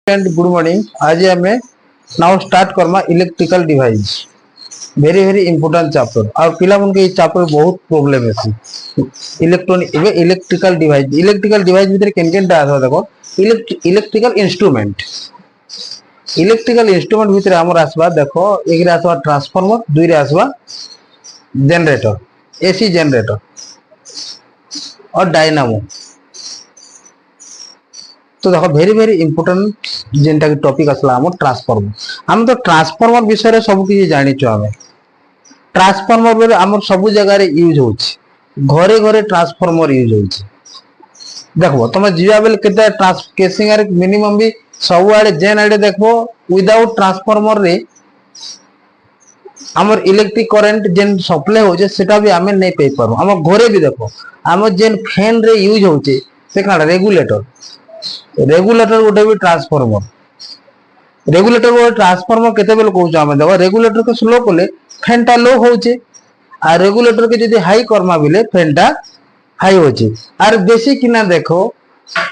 And good morning. आज हमें now start Karma electrical device very very important chapter और पिला मन के चैप्टर बहुत प्रॉब्लम है इलेक्ट्रॉनिक इलेक्ट्रिकल डिवाइस भीतर केन केनटा आसा देखो इलेक्ट्रिकल इंस्ट्रूमेंट भीतर हमर आसबा देखो एक रे आसबा ट्रांसफार्मर दुई रे आसबा जनरेटर एसी जनरेटर और डायनामो। तो देखो वेरी वेरी इंपोर्टेंट जेनटा की टॉपिक असला हम ट्रांसफार्मर। हम तो ट्रांसफार्मर विषय रे सब किछि जानि छु। हमें ट्रांसफार्मर रे हमर सब जगह रे यूज होछि, घरे घरे ट्रांसफार्मर यूज होछि। देखो तुम जीवा बेल केते ट्रांस केसिंग रे मिनिमम भी सब आड़े जेन आड़े देखो विदाउट ट्रांसफार्मर रे हमर इलेक्ट्रिक करंट जेन सप्लाई होचे सेटा भी हमें नहीं पे पारो। हम घरे भी देखो हम जेन फैन रे यूज होचे से काडा रेगुलेटर गोटे भी ट्रांसफार्मर केते बेल कहूछ हम देखो रेगुलेटर के स्लो कोले फैन टा लो होचे आ रेगुलेटर के जदी हाई करमा बिले फैन टा हाई होचे। आर बेसी किना देखो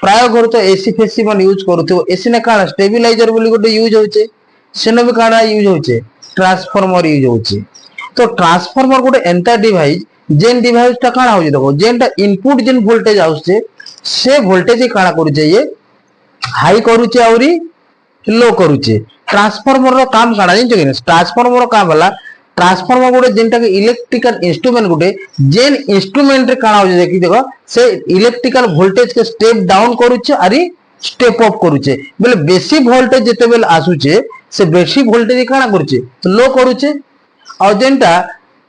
प्राय घर तो एसी फेसी मन यूज करथो एसी ने काना स्टेबलाइजर बोली गोटे यूज होचे सेनो भी काना यूज होचे ट्रांसफार्मर यूज होचे। तो ट्रांसफार्मर गोटे एंटा डिवाइस जेन डिवाइस टा काना होचे देखो जेनटा इनपुट जेन वोल्टेज आउचे से वोल्टेज काना करूचे ये हाई करूचे आउरी लो करूचे। ट्रांसफार्मर रो काम काना जिन कि ट्रांसफार्मर रो काम होला ट्रांसफार्मर गोटे जेनटा के इलेक्ट्रिकल इंस्ट्रूमेंट गोटे जेन इंस्ट्रूमेंट रे काना होचे देखि देखो से इलेक्ट्रिकल वोल्टेज के स्टेप डाउन करूचे आरी स्टेप अप करूचे बोले बेसी वोल्टेज जेते बेल आसुचे से बेसी वोल्टेज काना करूचे लो करूचे और जेनटा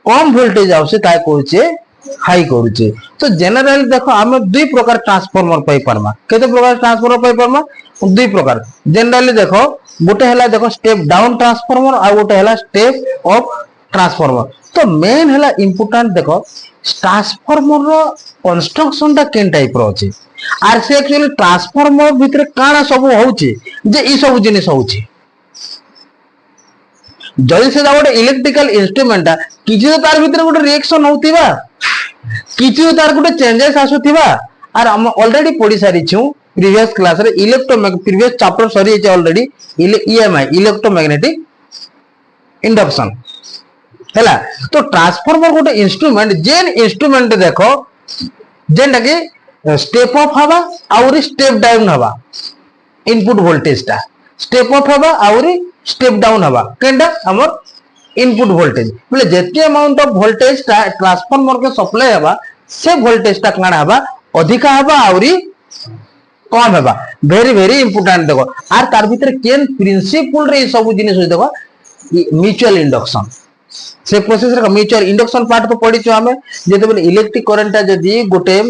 कम वोल्टेज आउसे ताय करूचे हाई करूचे। तो जनरली देखो हम दुई प्रकार ट्रांसफार्मर पाई परमा केते प्रकार ट्रांसफार्मर पाई परमा दुई प्रकार। जनरली देखो गोटे हला देखो स्टेप डाउन ट्रांसफार्मर और गोटे हला स्टेप अप ट्रांसफार्मर। तो मेन हला इंपोर्टेंट देखो ट्रांसफार्मर रो कंस्ट्रक्शन टा केन टाइप रो अछि आर से एक्चुअली ट्रांसफार्मर भीतर काना सब होउची जे ई सब जिनिस होउची जदी से गोटे इलेक्ट्रिकल इंस्ट्रूमेंट किछि तो तार भीतर गोटे रिएक्शन होतिबा किछि तार गोटे चेंजेस आसुथिबा। आर हम ऑलरेडी पढी सारी छु प्रीवियस क्लास रे प्रीवियस चैप्टर सरी छै ऑलरेडी ईएमआई इलेक्ट्रोमैग्नेटिक इंडक्शन हैला। तो ट्रांसफार्मर गोटे इंस्ट्रूमेंट जेन इंस्ट्रूमेंट देखो जेनटा कि स्टेप अप हवा और स्टेप डाउन हवा इनपुट वोल्टेज टा स्टेप अप हवा और स्टेप डाउन हवा केनटा हमर इनपुट वोल्टेज बोले जेते अमाउंट ऑफ वोल्टेज टा ट्रांसफार्मर के सप्लाई हवा से वोल्टेज टा काना हवा अधिका हवा और कम हवा वेरी वेरी इंपोर्टेंट। देखो आर तार भीतर केन प्रिंसिपल रे सब जिनिस देखो म्यूचुअल इंडक्शन से प्रोसेस रे म्यूचुअल इंडक्शन पार्ट तो पढी छु हमें जेते बोले इलेक्ट्रिक करंट जदी गोटे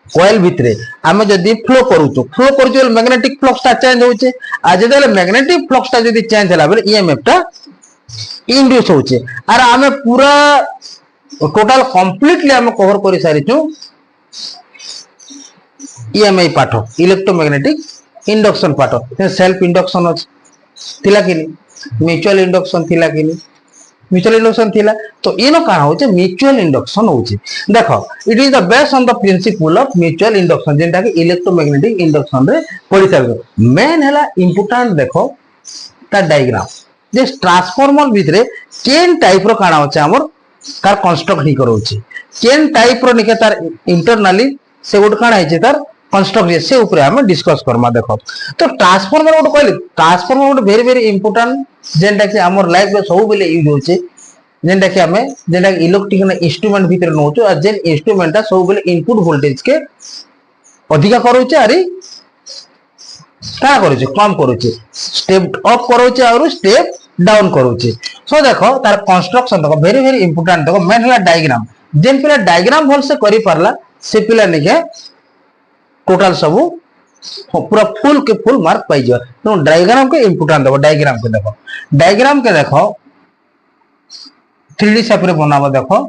कॉइल भितरे आमे जदी फ्लो करूचो मैग्नेटिक फ्लक्स टा चेंज होचे आ जदे मैग्नेटिक फ्लक्स टा जदी चेंज होला बोले ईएमएफ टा इंड्यूस होचे। आर आमे पूरा टोटल कंप्लीटली आमे कवर करि सारि छु ईएमआई पाठ इलेक्ट्रोमैग्नेटिक इंडक्शन पाठ सेल्फ इंडक्शन अछि थिला कि म्यूचुअल इंडक्शन थिला कि म्यूचुअल इंडक्शन थिला। तो इनो का होचे म्यूचुअल इंडक्शन होचे देखो it is the based on the principle of mutual induction जेंटा कि इलेक्ट्रोमैग्नेटिक इंडक्शन रे पढि सारि मेन हला इंपोर्टेंट देखो ता डायग्राम जे ट्रांसफार्मर भितरे केन टाइप रो काना होचे हमर तार कंस्ट्रक्ट ही करोचे केन टाइप रो निके तार इंटरनली से गोट काना है तार कंस्ट्रक्ट से ऊपर हम डिस्कस करमा। देखो तो ट्रांसफार्मर गोट कहले ट्रांसफार्मर गोट वेरी वेरी इंपोर्टेंट जेंटा कि हमर लाइफ रे सब बेले यूज होचे जेंटा कि हमें जेंटा इलेक्ट्रिकल इंस्ट्रूमेंट भीतर नोचो आ जेन इंस्ट्रूमेंट सब बेले इनपुट वोल्टेज के अधिका करोचे आरी का करोचे कम करोचे स्टेप अप करोचे और स्टेप डाउन करोचे। सो देखो तार कंस्ट्रक्शन देखो वेरी वेरी इंपोर्टेंट देखो मेन हला डायग्राम जेन पिला डायग्राम भल से करि परला से पिला निके टोटल सब पूरा फुल के फुल मार्क पाई जा। तो डायग्राम के इंपोर्टेंट देखो डायग्राम के देखो 3D शेप रे बनावा देखो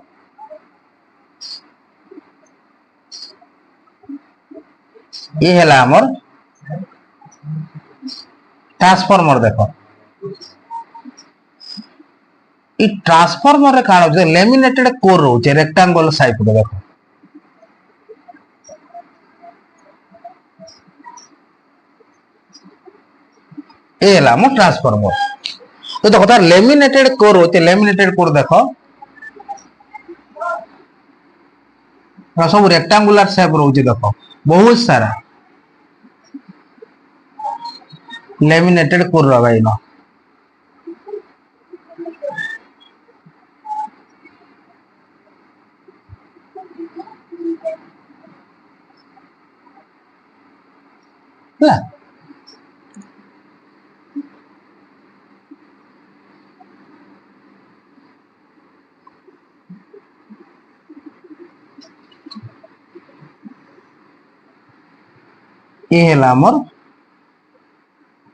ये हला हमर ट्रांसफार्मर देखो इ ट्रांसफार्मर रे कान होचे लैमिनेटेड कोर होचे रेक्टेंगुलर शेप रे देखो ए हला मो ट्रांसफार्मर। तो देखो तार लेमिनेटेड कोर होते, लेमिनेटेड कोर देखो सब रेक्टेंगुलर शेप रोचे, देखो बहुत सारा लेमिनेटेड कोर रहा इनो। ये है हमर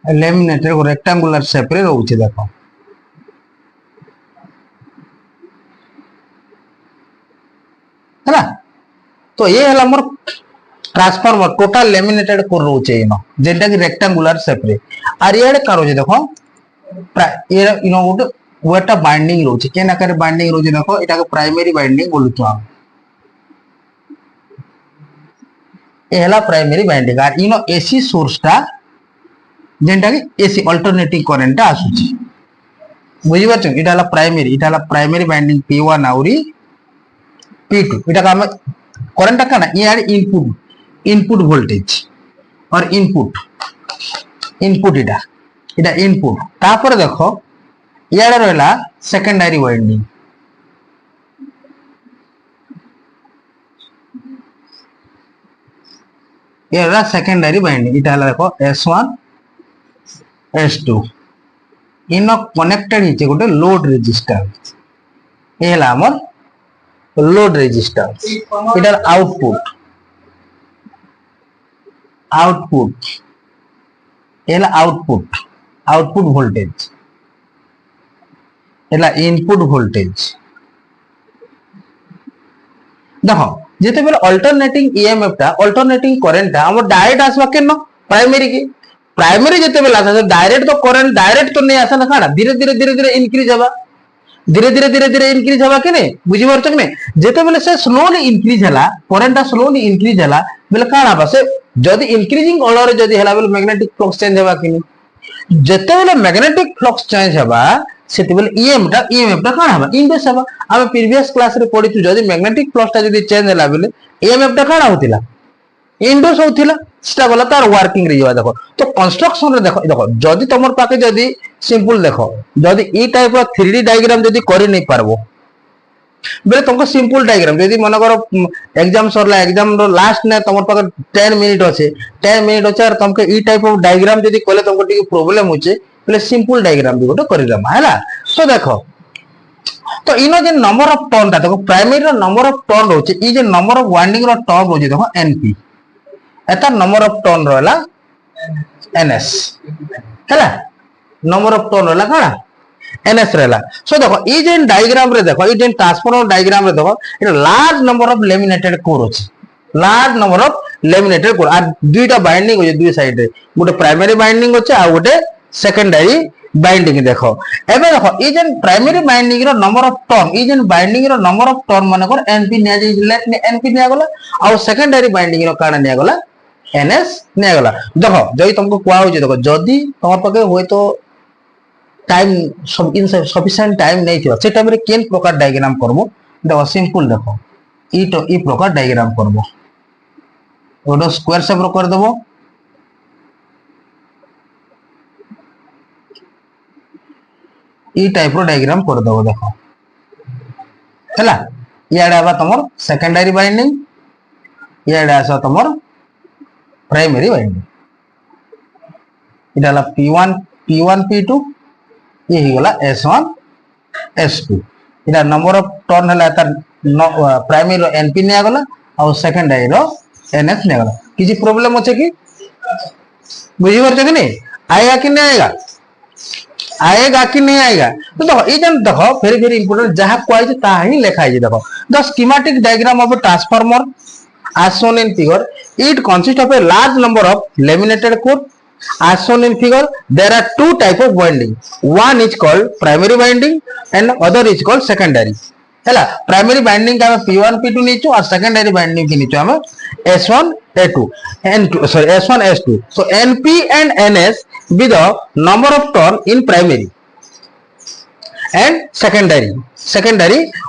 लेमिनेटेड रेक्टेंगुलर शेप रे रहउछि, देखो है। तो ये है हमर ट्रांसफार्मर टोटल लेमिनेटेड कोर रहउछि इनो, जेंटा कि रेक्टेंगुलर शेप रे। आर ये करो जे देखो ये इनो गुड वेटा बाइंडिंग रहउछि, केना करे बाइंडिंग रहउछि देखो, एटा को प्राइमरी बाइंडिंग बोलुछु हम। ये हला प्राइमरी बाइंडिंग। आर इनो एसी सोर्स टा जेंटा कि एसी अल्टरनेटिंग करंट टा आसुची, बुझि पाछो। एटा हला प्राइमरी बाइंडिंग P1 आउरी P2। एटा का हम करंट टा काना ये इनपुट वोल्टेज और इनपुट एटा इनपुट। तापर देखो याडे रहला सेकेंडरी वाइंडिंग, ये रहा सेकेंडरी वाइंडिंग। इटा हला देखो S1 S2 इनो कनेक्टेड हिचे गोटे लोड रेजिस्टेंस। ये हला हमर लोड रेजिस्टेंस। इटार आउटपुट एला आउटपुट वोल्टेज, एला इनपुट वोल्टेज। देखो जेते बेले अल्टरनेटिंग ईएमएफ टा अल्टरनेटिंग करंट टा हमर डायरेक्ट आसबा केनो प्राइमरी की। प्राइमरी जेते बेले आसा डायरेक्ट तो करंट डायरेक्ट तो नहीं आसा ना, काडा धीरे धीरे इंक्रीज हबा, धीरे धीरे इंक्रीज हबा के नहीं, बुझी पारछ कि नहीं। जेते बेले से स्लोली इंक्रीज हला, करंट टा स्लोली इंक्रीज हला बेले काडा बा से जदी इंक्रीजिंग ऑर्डर जदी हला बेले मैग्नेटिक फ्लक्स चेंज हबा कि नहीं। जेते बेले मैग्नेटिक फ्लक्स चेंज हबा सेते बेले ईएमएफ टा काडा हबा इंड्यूस हबा। हम प्रीवियस क्लास रे पढितु जदी मैग्नेटिक फ्लक्स टा जदी चेंज हला बेले ईएमएफ टा काडा होतिला, इंड्यूस होतिला। सेटा गला तार वर्किंग रे जवा। देखो तो कंस्ट्रक्शन रे देखो जदी तमर पाके जदी सिंपल देखो जदी ई टाइप रो 3D डायग्राम जदी करि नै पारबो बेले तुमको सिंपल डायग्राम जदी मन करो एग्जाम सरला, एग्जाम रो लास्ट ने तमर पाके 10 मिनिट अछि और तुमके ई टाइप ऑफ डायग्राम जदी कोले तुमको टिके प्रॉब्लम होचे बेले सिंपल डायग्राम भी गोटे करिलामा हैला। तो देखो तो इनो जे नंबर ऑफ टर्न ता देखो प्राइमरी रो नंबर ऑफ टर्न होचे, ई जे नंबर ऑफ वाइंडिंग रो टर्न होचे देखो एनपी, एता नंबर ऑफ टर्न रहला एनएस हैला। नंबर ऑफ टर्न रहला काना एनएस रहला। सो देखो ई जे डायग्राम रे देखो, ई जे ट्रांसफार्मर डायग्राम रे देखो इटा large number of laminated core होचे, large number of laminated core. आ दुईटा बाइंडिंग होचे दुई साइड रे, गोटे प्राइमरी बाइंडिंग होचे आ गोटे सेकेंडरी बाइंडिंग। देखो एबे देखो ई जे प्राइमरी बाइंडिंग रो नंबर ऑफ टर्न, ई जे बाइंडिंग रो नंबर ऑफ टर्न माने को एनपी निया जे लेट ने एनपी निया गला, आ सेकेंडरी बाइंडिंग रो काना निया गला एनएस निया गला। देखो जदी तुमको कुआ होचे देखो जदी तमर पाके होय तो टाइम सब सफिशिएंट टाइम नहीं थियो से टाइम रे केन प्रकार डायग्राम करबो। देखो सिंपल देखो ई तो ई प्रकार डायग्राम करबो, ओडो स्क्वायर शेप रो कर देबो। ई टाइप रो डायग्राम कर देबो देखो हैला। याडा आबा तमर सेकेंडरी बाइंडिंग, याडा आसा तमर प्राइमरी बाइंडिंग। इडाला P1 P2 ये ही गला S1 S2। Ida number of turn हला तार प्राइमरी रो एनपी निया गला और सेकेंडरी रो एनएस निया गला। किसी प्रॉब्लम होचे कि बुझी परछ कि नहीं, आएगा कि नहीं आएगा, आएगा कि नहीं आएगा। तो देखो ये जन देखो वेरी इंपोर्टेंट जहां कोई जे ता ही लिखा है। देखो the schematic diagram of a transformer as shown in figure, it consists of a large number of laminated core. As shown in figure, there are two type of winding. One is called primary winding and other is called secondary. हैला primary binding का P1 P2 नीचो और secondary binding की नीचो हम S1 A2 N2 sorry S1 S2. So NP and NS be the number of turn in primary and secondary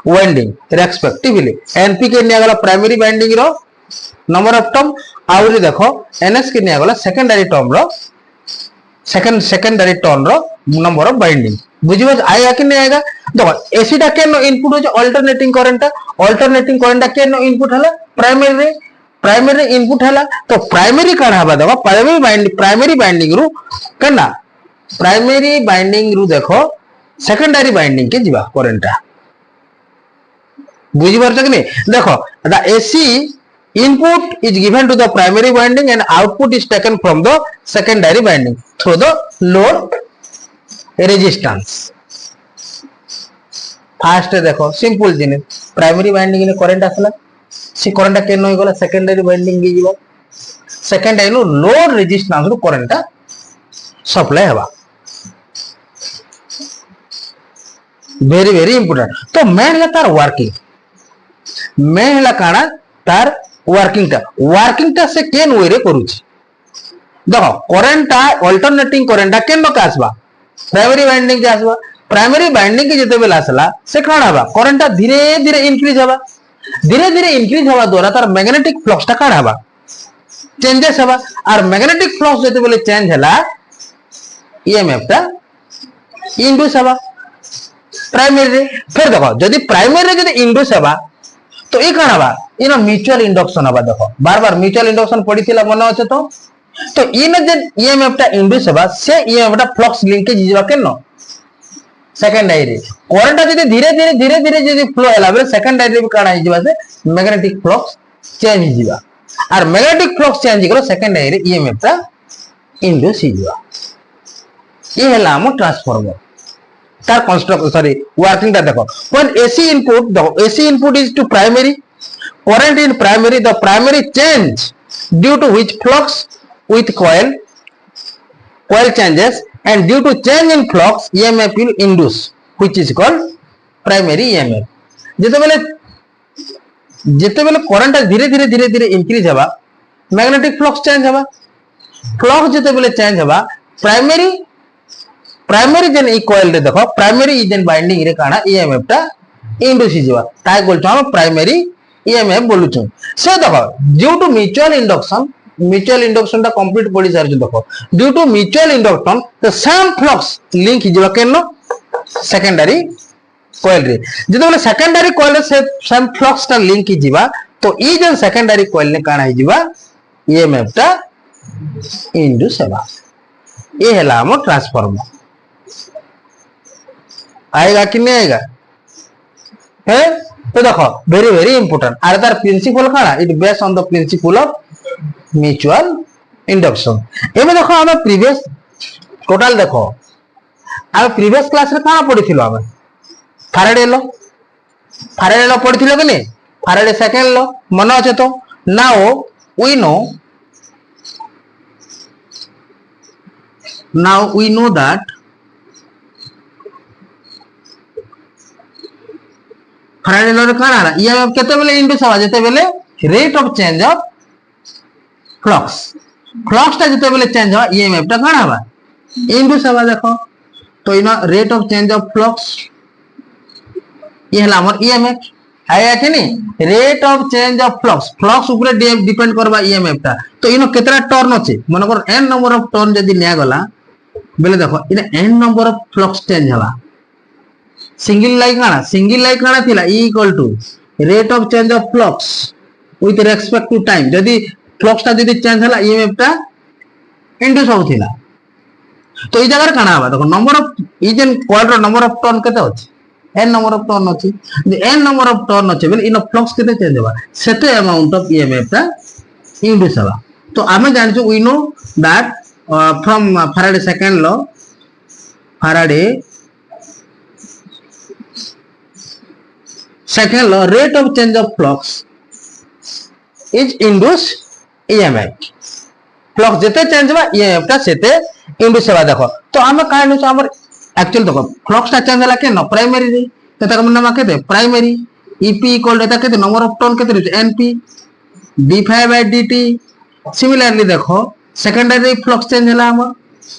winding respectively. NP के निया गला primary winding row number of term आउरी देखो NS के निया गला secondary turn row number of winding. बुझिबो आएगा कि नहीं आएगा? देखो एसी टा केनो इनपुट हो अल्टरनेटिंग करंट टा केनो इनपुट हला प्राइमरी इनपुट हला तो प्राइमरी काढा हबा देखो प्राइमरी बाइंडिंग रु कना प्राइमरी बाइंडिंग रु देखो सेकेंडरी बाइंडिंग के जीवा करंट टा बुझि परछ कि नहीं? देखो the AC input is given to the primary winding and output is taken from the secondary winding through the load resistance. Fast देखो सिंपल जिनिस प्राइमरी वाइंडिंग ने करंट आसला से करंट केन होई गला सेकेंडरी वाइंडिंग गे जीवो सेकेंडरी नो लोड रेजिस्टेंस रो current supply हवा very important. तो मेन ला तार काना तार वर्किंग ता से केन वे रे करूची देखो करंट अल्टरनेटिंग करंट केन का आसबा प्राइमरी वाइंडिंग के आसबा प्राइमरी बाइंडिंग के जते बेला आसला से काना हबा करंट धीरे धीरे इंक्रीज हवा द्वारा तार मैग्नेटिक फ्लक्स ता काना हबा चेंजेस हबा और मैग्नेटिक फ्लक्स जते बेले चेंज हला ईएमएफ ता इंड्यूस हबा प्राइमरी रे. फिर देखो जदी प्राइमरी रे जदी इंड्यूस हबा तो ये काना हबा इनो म्यूचुअल इंडक्शन हबा. देखो बार म्यूचुअल इंडक्शन पडिथिला मन अछि तो इन जे ईएमएफ टा इंड्यूस हबा से ईएमएफ टा फ्लक्स लिंकेज जीवा केनो सेकेंडरी रे करंट जदी धीरे जदी फ्लो हला बे सेकेंडरी रे काना जीवा से मैग्नेटिक फ्लक्स चेंज जीवा और मैग्नेटिक फ्लक्स चेंज करो सेकेंडरी रे ईएमएफ टा इंड्यूस जीवा. ये हला हम ट्रांसफार्मर तार कंस्ट्रक्ट सॉरी वर्किंग टा देखो when AC input is to primary current in primary the primary change due to which flux with coil changes and due to change in flux EMF will induce which is called primary EMF. जेते बेले current धीरे increase हवा magnetic flux change हवा flux जेते बेले change हवा primary जन ई coil रे देखो प्राइमरी जन बाइंडिंग रे काना EMF टा इंड्यूस हिजवा ताय बोलतो हम प्राइमरी EMF बोलुछु. से देखो ड्यू टू म्यूचुअल इंडक्शन ता कंप्लीट पड़ी सार देखो due to mutual induction the same flux link हिजवा केनो सेकेंडरी कॉइल रे जदो बोले सेकेंडरी कॉइल रे सेम फ्लक्स ता लिंक हिजवा तो ई जन सेकेंडरी कॉइल ने काना हिजवा EMF ता इंड्यूस हवा. ये हला हम ट्रांसफार्मर आएगा कि नहीं आएगा है. तो देखो वेरी इंपोर्टेंट आर तार प्रिंसिपल काना it based on the principle of mutual induction. एमे देखो हम प्रीवियस टोटल देखो हम प्रीवियस क्लास रे काना पढिथिलो हम फैराडे लॉ पढिथिलो कि नहीं फैराडे सेकंड लॉ मन अछि तो now we know that Faraday law रे काना ईएमएफ केते बेले इंड्यूस हवा जेते बेले rate of change of flux ता जेते बेले चेंज हवा ईएमएफ ता काना हवा इंड्यूस हवा. देखो तो इना rate of change of flux ये हला हमर ईएमएफ आया कि नहीं rate of change of flux ऊपर डिपेंड करबा ईएमएफ ता. तो इनो केतरा टर्न अछि मन कर n नंबर ऑफ टर्न जदी निया गला बेले देखो इना n number of flux change हवा सिंगल लाइक काना थिला E equal to rate of change of flux with respect to time जदी फ्लक्स ता जदी चेंज हला ईएमएफ ता इंड्यूस होथिला. तो ई जगह काना हवा देखो नंबर ऑफ ई जन कॉइल रो नंबर ऑफ टर्न केते अछि n नंबर ऑफ टर्न अछि n नंबर ऑफ टर्न अछि बेले इन फ्लक्स केते चेंज हवा सेते अमाउंट ऑफ ईएमएफ ता इंड्यूस हवा. तो आमे जानछु we know that from Faraday second law Faraday second law rate of change of flux is induced EMF flux जते चेंज बा EMF ता सेते इंड्यूस हवा. देखो तो हम काहे नु हमर एक्चुअल देखो फ्लक्स ता चेंज हला के न प्राइमरी रे तता हम नाम केते प्राइमरी EP इक्वल टू केते नंबर ऑफ टर्न केते NP d5/dt सिमिलरली देखो सेकेंडरी फ्लक्स चेंज है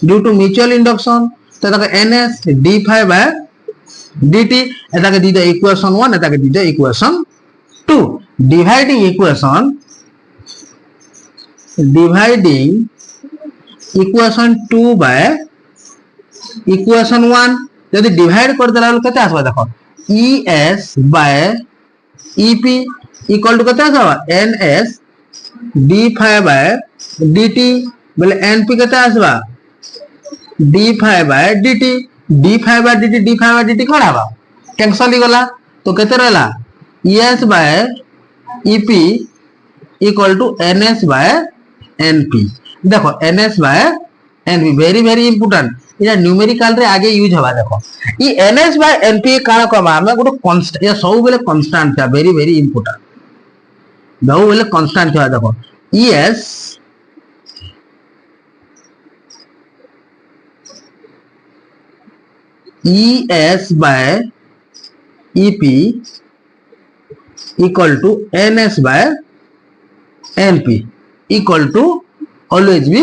ड्यू टू म्यूचुअल इंडक्शन तो ns d5 by dt एटा के दी द इक्वेशन 1 एटा के दी the equation 2 dividing equation 2 by equation 1 यदि डिवाइड कर देला केते आसबा देखो es bye ep equal to केते आसबा ns d5 बाय dt बोले np केते आसबा d5 by dt d5 by dt d5 by dt कोन आबा कैंसिल गला तो केते रहला es bye ep equal to ns by np देखो ns by np very very important या न्यूमेरिकल रे आगे यूज हवा देखो ई ns बाय np काना कमा हमें गुड कांस्टेंट या सब बेले कांस्टेंट था वेरी वेरी इंपोर्टेंट बहु बेले कांस्टेंट था देखो es bye ep equal to ns by np equal to always be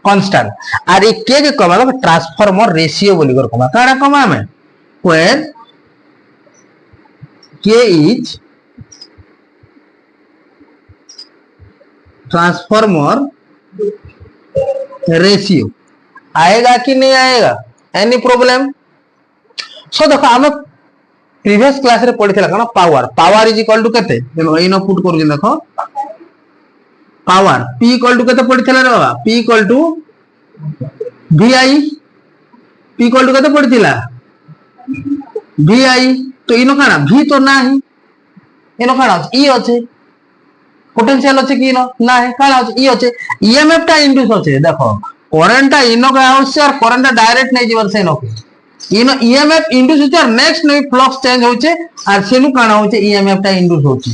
constant और ये के कमा ट्रांसफॉर्मर रेशियो बोली कर कमा काना कमा हमें when k is transformer ratio आएगा कि नहीं आएगा एनी प्रॉब्लम सो देखो हम प्रीवियस क्लास रे पढ़ी थला पावर इज इक्वल टू केते इन पुट करू देखो पावर p इक्वल टू केते पढ़ी थला रे बाबा p equal to vi p equal to केते पढ़ी थला vi तो इनो काना v तो नाही इनो काना e अछि पोटेंशियल अछि कि इनो नाही काना अछि e अछि emf टा इंड्यूस अछि देखो करंट टा इनो का आवश्यक और करंट डायरेक्ट नै जीवन से नो इनो emf इंड्यूस होचे और नेक्स्ट नै फ्लक्स चेंज होचे और सेनु काना होचे emf टा इंड्यूस होचे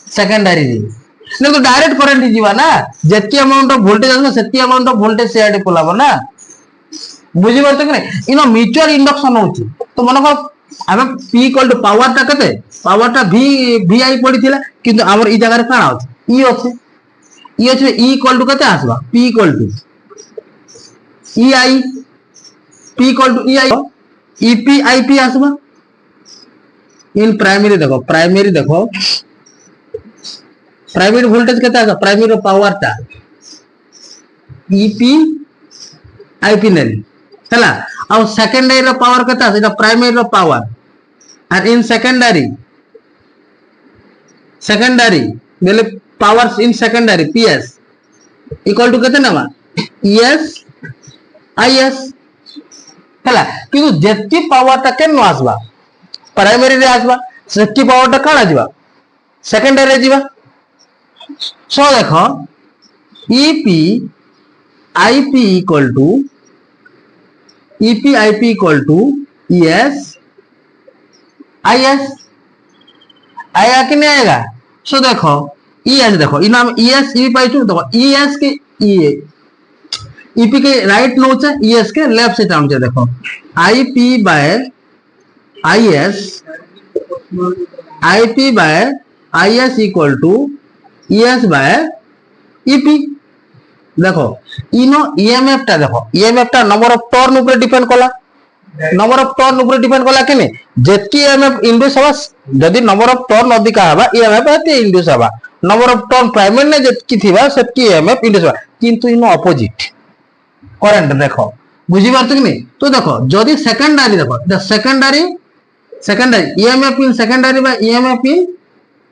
सेकेंडरी रे नहीं तो डायरेक्ट करंट जीवा ना जत्की अमाउंट ऑफ वोल्टेज आसबो सेत्की अमाउंट ऑफ वोल्टेज से आडे पलाबो ना बुझी परत कि नहीं इनो म्यूचुअल इंडक्शन होची तो मन को हम p इक्वल टू पावर टा कते पावर टा v vi पडिथिला किंतु हमर ई जगह रे काना होची e अछि e इक्वल टू कते आसबा p equal to ei p equal to ei ep ip आसबा इन प्राइमरी देखो प्राइमरी वोल्टेज केता है प्राइमरी पावर टा ep ip नेली हला और सेकेंडरी रो पावर केता है प्राइमरी रो पावर और इन सेकेंडरी बेले powers in secondary ps equal to केते नवा es is हला किंतु जेत्की पावर टा केन आसबा प्राइमरी रे आसबा सेत्की पावर टा काना जीवा सेकेंडरी रे जीवा सो देखो ep ip equal to es is आया कि नहीं आएगा सो देखो es देखो इन नाम es ep पाइछु देखो es के ep के राइट नो है es के लेफ्ट से टाउन देखो ip by is equal to es bye ep देखो इनो emf टा देखो emf टा नंबर ऑफ टर्न ऊपर डिपेंड कला कि नहीं जेतकी emf इंड्यूस हवा यदि नंबर ऑफ टर्न अधिक हवा emf एते इंड्यूस हवा नंबर ऑफ टर्न प्राइमरी ने जेतकी थिबा सेतकी emf इंड्यूस हवा किंतु इनो अपोजिट करंट देखो बुझी बात कि नहीं तो देखो जदि सेकेंडरी देखो the secondary emf in secondary by emf in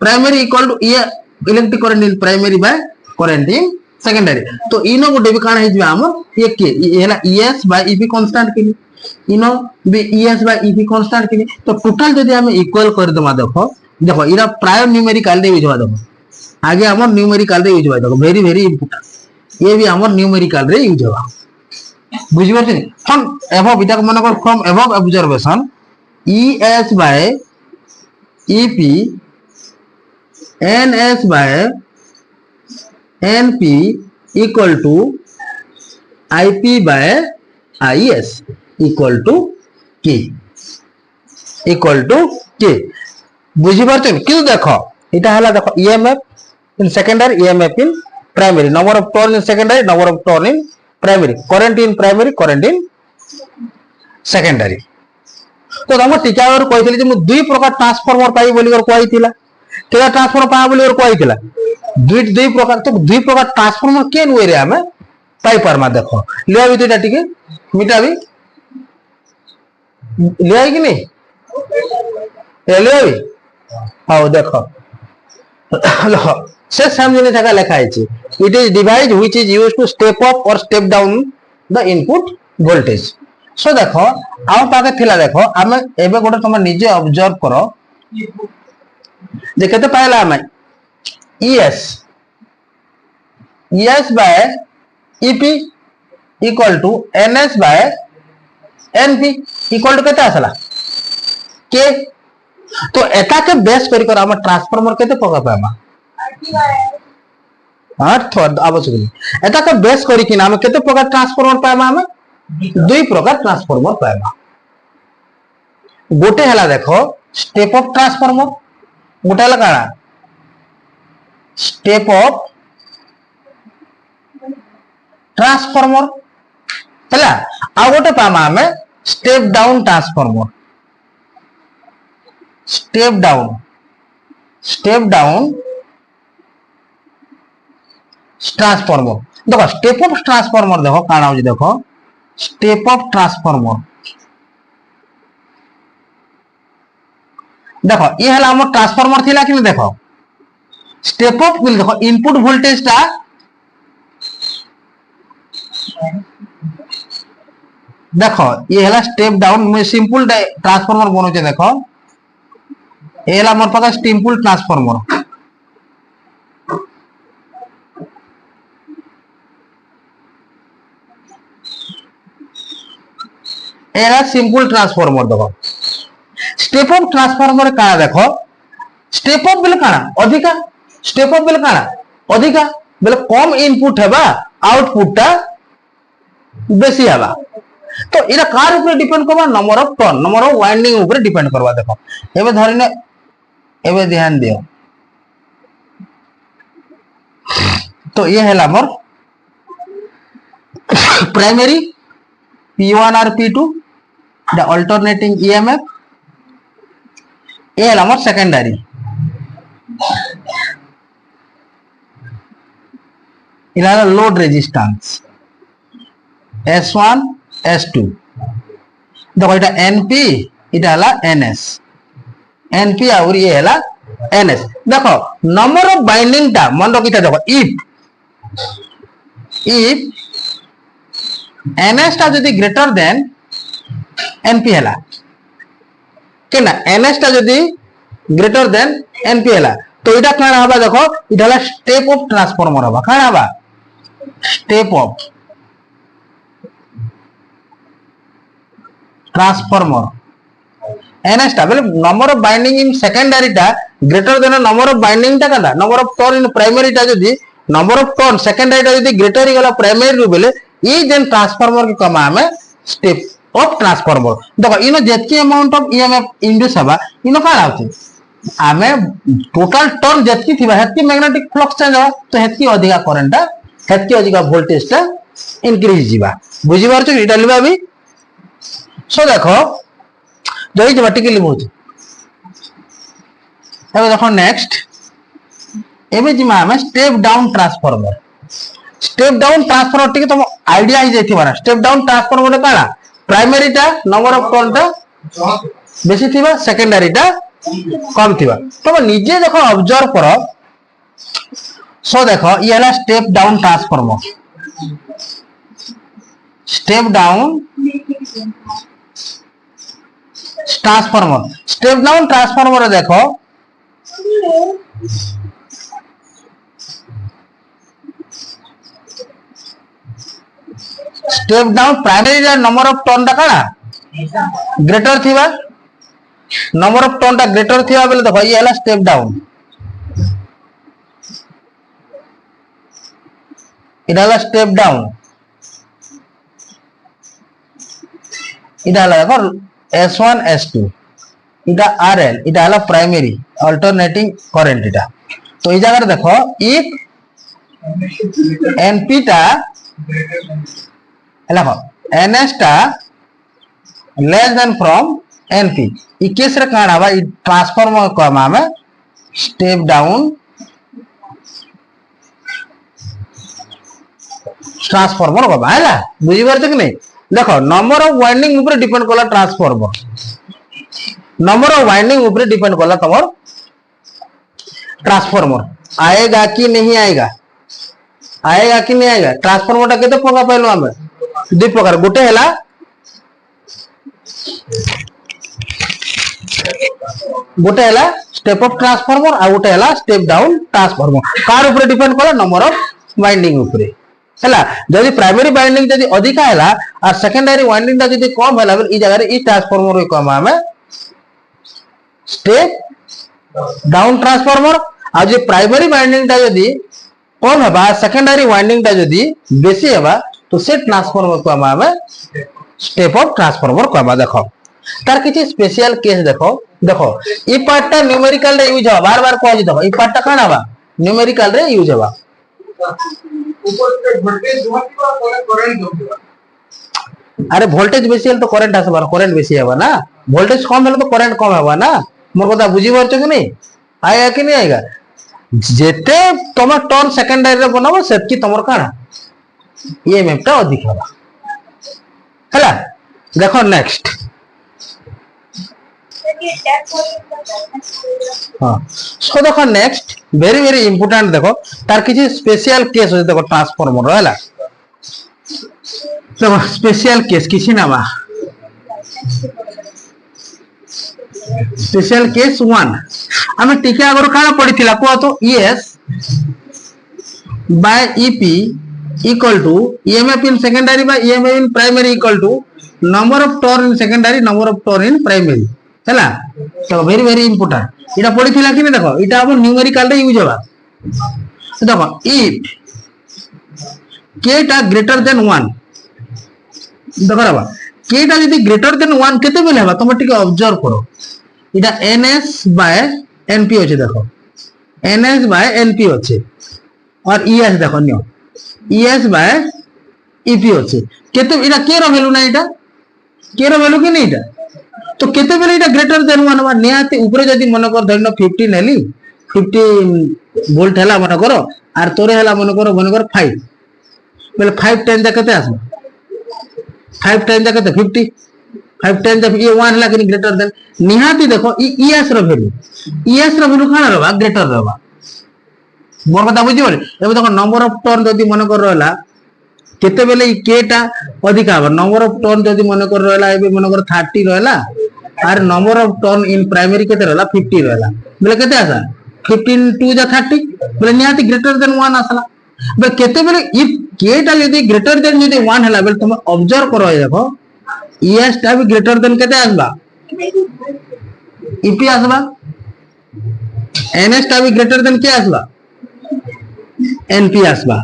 primary equal to electric current in primary by current in secondary तो इनो गोटे भी काना हिजबा हम एक के हेला es बाय ep कांस्टेंट किनी इनो बी es बाय ep कांस्टेंट किनी तो टोटल जदि हम इक्वल कर दमा देखो इरा प्राय न्यूमेरिकल रे यूज होबा देखो आगे हमर न्यूमेरिकल रे यूज होबा देखो वेरी वेरी इंपोर्टेंट ये भी हमर न्यूमेरिकल रे यूज होबा बुझि परछिन फ्रॉम एबव इटा मन को from above observation es bye ep ns by np equal to ip by is equal to k बुझी परछिन कि देखो इटा हला देखो emf in secondary emf in primary, number of turn in secondary, number of turn in primary, current in primary, current in secondary. तो तुम टीका कही जे दुई प्रकार ट्रांसफॉर्मर पाई बोली कहला, केला ट्रांसफॉर्मर पा बोली कहला दुई प्रकार। तो दुई प्रकार ट्रांसफॉर्मर केन वे रे हमें पाई परमा। देखो लिया भी दुईटा टिके मिटा भी लिया कि नहीं लिया भी। हाँ देखो से सेम जिनिस एका लिखा है, it is device which is used to step up और step down the input voltage. So देखो आउ पाके थिला, देखो आमे एबे गोटे तुम निजे ऑब्जर्व करो जे केते पाइला हमें ES bye EP equal to NS by NP equal to केते आसला K। तो एटा के बेस करी कर हम ट्रांसफार्मर केते पका पामा 8 आवश्यक नहीं। एटा के बेस करी कि हम केते प्रकार ट्रांसफार्मर पामा, हम दुई प्रकार ट्रांसफार्मर पामा। गोटे हला देखो स्टेप अप ट्रांसफार्मर, गोटे हला काना स्टेप अप ट्रांसफार्मर हला, आ गोटे पामा हमें step down transformer. Step down transformer. देखो स्टेप अप ट्रांसफार्मर देखो काना हो, देखो स्टेप अप ट्रांसफार्मर देखो ये हला हमर ट्रांसफार्मर थिला कि देखो स्टेप अप बिल देखो इनपुट वोल्टेज ता देखो ये हला स्टेप डाउन में सिंपल ट्रांसफार्मर बनो छे। देखो ये हला हमर पास सिंपल ट्रांसफार्मर, एरा सिंपल ट्रांसफार्मर। देखो स्टेप अप ट्रांसफार्मर का देखो स्टेप अप बिल काना अधिका, स्टेप अप बिल काना अधिका बिल कम इनपुट हेबा आउटपुट ता बेसी हेबा। तो इरा कार ऊपर डिपेंड करबा number of turn, number of winding ऊपर डिपेंड करबा। देखो एबे धरिने एबे ध्यान दियो, तो ये है हमर प्राइमरी P1 और P2 the alternating EMF, ये है सेकेंडरी इला लोड रेजिस्टेंस S1 S2। देखो इटा NP इटा हला NS, NP और ये हला NS। देखो नंबर ऑफ बाइंडिंग टा मन रखिता, देखो इफ NS टा जदि ग्रेटर देन NP हला केना, NS टा जदि ग्रेटर देन NP हला तो इटा काना हबा, देखो इटा हला स्टेप अप ट्रांसफार्मर हबा। काना हबा स्टेप अप ट्रांसफार्मर। NS टा मतलब number of winding in secondary टा greater than number of winding टा काना, number of turn in primary टा जदि नंबर ऑफ टर्न सेकेंडरी टा जदि ग्रेटर ही गला प्राइमरी रु बेले ई जेन ट्रांसफार्मर के कमा हमें स्टेप अप ट्रांसफार्मर। देखो इनो जेतकी अमाउंट ऑफ EMF इंड्यूस हबा इनो का आउथे हमें टोटल टर्न जेतकी थिबा हेतकी मैग्नेटिक फ्लक्स चेंज हबा, तो हेतकी अधिका करंट हेतकी अधिका वोल्टेज टा इंक्रीज जीवा। बुझी पारछ इटा लिबा भी। सो देखो जई जबा टिके लिबो एबे देखो नेक्स्ट एबे जिमा हमें step down transformer. Step down transformer टिके तुम आईडिया ही जाइथिबा ना। स्टेप डाउन ट्रांसफार्मर काना प्राइमरी टा नंबर ऑफ टर्न टा बेसी थिबा, सेकेंडरी टा कम थिबा। तुम निजे देखो ऑब्जर्व करो। सो देखो ये हला step down transformer, step down transformer. Step down transformer देखो step down primary number of turn टा काना ग्रेटर थिबा, नंबर ऑफ टर्न टा ग्रेटर थिबा बेले देखो ये हला स्टेप डाउन, इटा हला स्टेप डाउन, इटा हला देखो S1 S2 इटा RL इटा हला प्राइमरी अल्टरनेटिंग करंट इटा। तो ई जगह देखो इफ एनपी टा देखो एनएस टा less than from NP E case रे काना बा ई ट्रांसफॉर्मर को हमें स्टेप डाउन ट्रांसफॉर्मर को हैला बुझी परते कि नहीं देखो नंबर ऑफ वाइंडिंग ऊपर डिपेंड करला ट्रांसफॉर्मर नंबर ऑफ वाइंडिंग ऊपर डिपेंड करला तमर ट्रांसफॉर्मर आएगा कि नहीं आएगा आएगा कि नहीं आएगा ट्रांसफॉर्मर टा केते प्रकार पाइलो हमें दो प्रकार गोटे हैला गोटे हैला स्टेप अप ट्रांसफॉर्मर आ गोटे हैला स्टेप डाउन ट्रांसफॉर्मर कार ऊपर डिपेंड करला नंबर ऑफ वाइंडिंग ऊपर हैला जदी प्राइमरी वाइंडिंग जदी अधिका हैला और सेकेंडरी वाइंडिंग ता जदी कम हैला ई जगह रे ई ट्रांसफॉर्मर रे कम हमें स्टेप डाउन ट्रांसफॉर्मर आ जे प्राइमरी वाइंडिंग ता जदी कम हेबा सेकेंडरी वाइंडिंग ता जदी बेसी हेबा तो से ट्रांसफॉर्मर को हमें स्टेप अप ट्रांसफॉर्मर को देखो तार किछि स्पेशल केस देखो देखो ई पार्ट ता न्यूमेरिकल रे यूज हो बार बार कहै देखो ई पार्ट ता काना बा न्यूमेरिकल रे यूज होबा ऊपर से वोल्टेज होतिबा करंट होतिबा अरे वोल्टेज बेसी है तो करंट आसबा करंट बेसी हेबा ना वोल्टेज कम हेले तो करंट कम हेबा ना मोर কথা बुझी परछ कि नहीं आएगा कि नहीं आएगा जेते तुम टर्न सेकेंडरी रे बनाबो सेतकी तमर काना ईएमएफ टा अधिक हेबा हैला देखो नेक्स्ट हां सो देखो नेक्स्ट वेरी वेरी इंपोर्टेंट देखो तार किछि स्पेशल केस हो देखो ट्रांसफॉर्मर हैला देखो स्पेशल केस किछि ना बा स्पेशल केस 1 हमें टीके अगर काना पड़िथिला को तो E S by E P equal to EMF in secondary by EMF in primary equal to number of turn in secondary number of turn in primary हैला तो वेरी वेरी इंपोर्टेंट इटा पड़िथिला कि देखो इटा अब न्यूमेरिकल रे यूज होबा देखो इफ k टा ग्रेटर देन 1 देखो बा k टा यदि ग्रेटर देन 1 केते बेले हेबा तुम टिके ऑब्जर्व करो इटा ns बाय np होचे देखो ns बाय np होचे और es देखो नियो es बाय ep होचे केते इटा k रो वैल्यू ना इटा k रो वैल्यू के नहीं इटा तो केते बेले इटा ग्रेटर देन 1 बा नियाते ऊपर जदी मन कर धरनो 15 नेली 50 वोल्ट हला मन करो आर तोरे हला मन करो 5 बेले 5 10 केते आसबा 5 10 केते 50 5 10 जब ये 1 हला कि ग्रेटर देन निहाती देखो ईएस रो वैल्यू खाना रहबा ग्रेटर रहबा मोर কথা बुझी बोले एबे देखो नंबर ऑफ टर्न जदी मन कर रहला केते बेले ई के टा अधिक हबा नंबर ऑफ टर्न जदी मन कर रहला एबे मन कर 30 रहला आर number of turn in primary केते रहला 50 रहला बेले केते आसा 15 2 जा 30 बेले निहाती ग्रेटर देन 1 आसला बे केते बेले इफ के टा यदि ग्रेटर देन यदि 1 हला बेले तुम ऑब्जर्व करो देखो ईएस टा भी ग्रेटर देन केते आसबा ईपी आसबा एनएस टा भी ग्रेटर देन के आसबा एनपी आसबा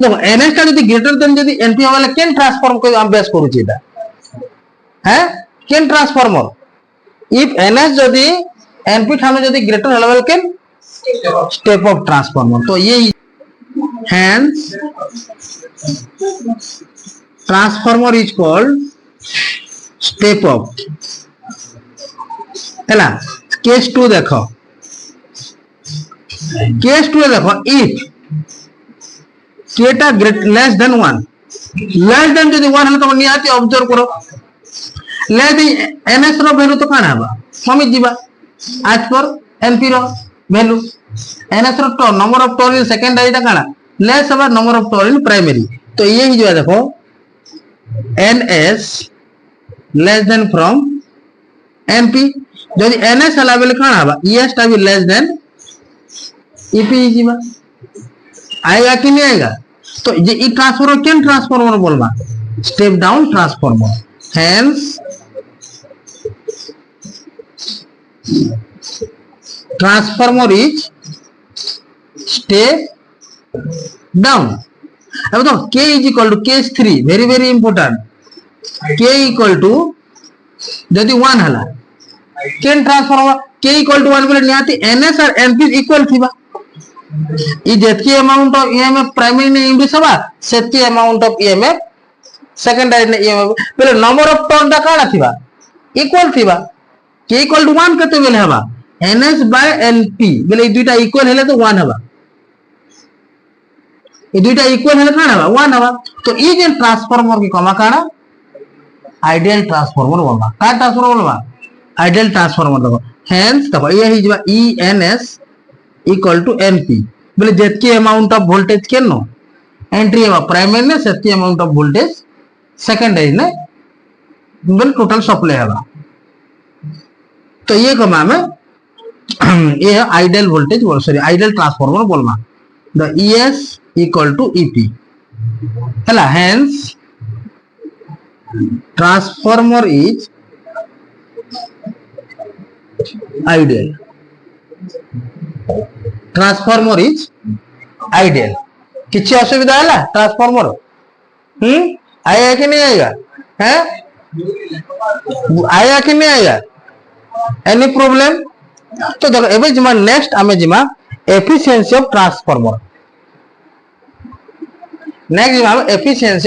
देखो एनएस टा यदि ग्रेटर देन यदि एनपी वाला केन ट्रांसफॉर्म को हम बेस करू छीटा है केन ट्रांसफॉर्मर इफ एनएस यदि एनपी थाने यदि ग्रेटर लेवल केन स्टेप अप ट्रांसफॉर्मर तो ये hence transformer is called step up हैला केस 2 देखो केस 2 देखो if k टा लेस देन 1 लेस देन यदि 1 हले तो नियाती ऑब्जर्व करो ले दी एनएस रो वैल्यू तो काना बा समी जीवा आज पर एनपी रो वैल्यू एनएस रो turn number of turn in secondary ता काना less over number of turn in primary तो ये ही जो है देखो NS less than from NP जदी एनएस हला बेले काना बा ईएस टा भी लेस देन ईपी जीवा आएगा कि नहीं आएगा तो ये ई ट्रांसफॉर्मर केन ट्रांसफॉर्मर बोलबा step down transformer hence transformer is step down अब तो k is equal to case 3 very very important k equal to यदि 1 हला केन ट्रांसफॉर्मर k equal to 1 बोले निहाती ns और np इक्वल थीबा ई जेतकी अमाउंट ऑफ ईएमएफ प्राइमरी ने इंड्यूस हवा सेतकी अमाउंट ऑफ ईएमएफ सेकेंडरी ने ईएमएफ बेले नंबर ऑफ टर्न दा काडा थिबा इक्वल थिबा के इक्वल टू 1 केते बेले हवा ns बाय np बेले ई दुइटा इक्वल हेले तो 1 हवा ई दुइटा इक्वल हेले काडा हवा 1 हवा तो ई जे ट्रांसफार्मर की कमा काडा आइडियल ट्रांसफार्मर बोलबा का ट्रांसफार्मर बोलबा आइडियल ट्रांसफार्मर देखो हेंस देखो ये ही जबा ENS इक्वल टू NP बोले जेतकी अमाउंट ऑफ वोल्टेज केनो एंट्री हवा प्राइमरी ने सेतकी अमाउंट ऑफ वोल्टेज सेकेंडरी ने बोले टोटल सप्लाई हवा तो ये कमा में ये आइडियल वोल्टेज बोल सॉरी आइडियल ट्रांसफार्मर बोलबा the ES equal to EP हला hence transformer is ideal transformer is ideal किसी असुविधा है ट्रांसफॉर्मर आएगा कि नहीं आएगा हैं आएगा कि नहीं आएगा एनी प्रॉब्लम तो देखो एबे जिमा नेक्स्ट आमे जिमा एफिशिएंसी ऑफ ट्रांसफॉर्मर नेक्स्ट जिमा एफिशिएंसी